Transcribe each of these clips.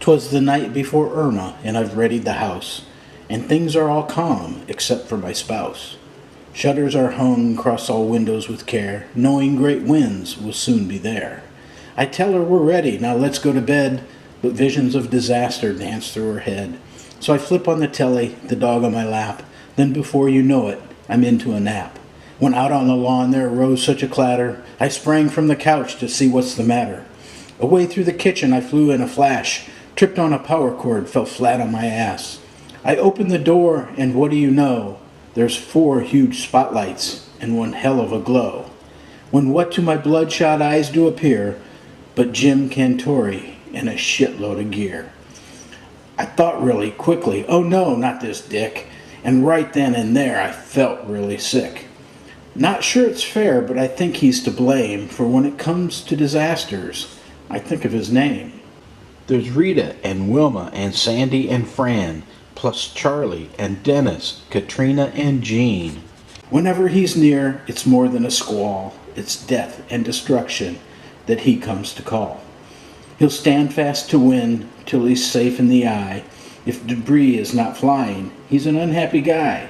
'Twas the night before Irma, and I've readied the house, and things are all calm, except for my spouse. Shutters are hung across all windows with care, knowing great winds will soon be there. I tell her we're ready, now let's go to bed, but visions of disaster dance through her head. So I flip on the telly, the dog on my lap, then before you know it, I'm into a nap. When out on the lawn there arose such a clatter, I sprang from the couch to see what's the matter. Away through the kitchen I flew in a flash, tripped on a power cord, fell flat on my ass. I opened the door, and what do you know? There's 4 huge spotlights and one hell of a glow. When what to my bloodshot eyes do appear but Jim Cantori and a shitload of gear. I thought really quickly, oh no, not this dick, and right then and there I felt really sick. Not sure it's fair, but I think he's to blame, for when it comes to disasters, I think of his name. There's Rita and Wilma and Sandy and Fran, plus Charlie and Dennis, Katrina and Jean. Whenever he's near, it's more than a squall. It's death and destruction that he comes to call. He'll stand fast to win till he's safe in the eye. If debris is not flying, he's an unhappy guy.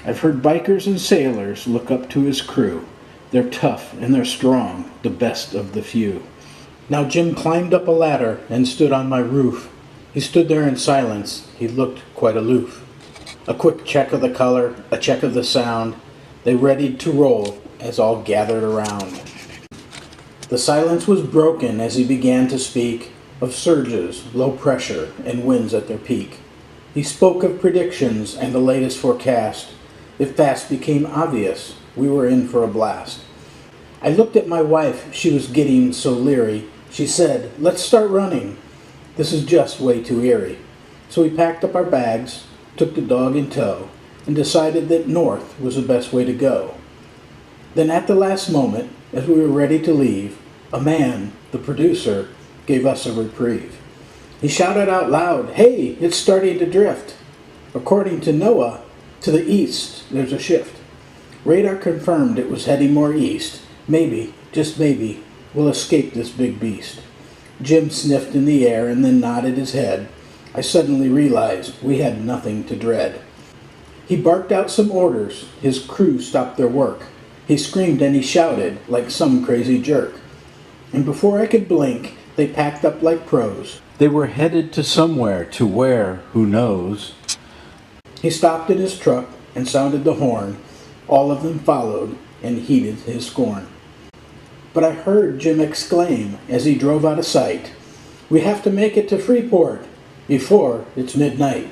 I've heard bikers and sailors look up to his crew. They're tough and they're strong, the best of the few. Now Jim climbed up a ladder and stood on my roof. He stood there in silence. He looked quite aloof. A quick check of the color, a check of the sound. They readied to roll as all gathered around. The silence was broken as he began to speak of surges, low pressure, and winds at their peak. He spoke of predictions and the latest forecast. It fast became obvious we were in for a blast. I looked at my wife. She was getting so leery. She said, "Let's start running. This is just way too eerie." So we packed up our bags, took the dog in tow, and decided that north was the best way to go. Then at the last moment, as we were ready to leave, a man, the producer, gave us a reprieve. He shouted out loud, "Hey, it's starting to drift. According to NOAA, to the east, there's a shift. Radar confirmed it was heading more east. Maybe, just maybe, we'll escape this big beast." Jim sniffed in the air and then nodded his head. I suddenly realized we had nothing to dread. He barked out some orders. His crew stopped their work. He screamed and he shouted like some crazy jerk. And before I could blink, they packed up like pros. They were headed to somewhere, to where, who knows. He stopped in his truck and sounded the horn. All of them followed and heeded his scorn. But I heard Jim exclaim as he drove out of sight, "We have to make it to Freeport before it's midnight."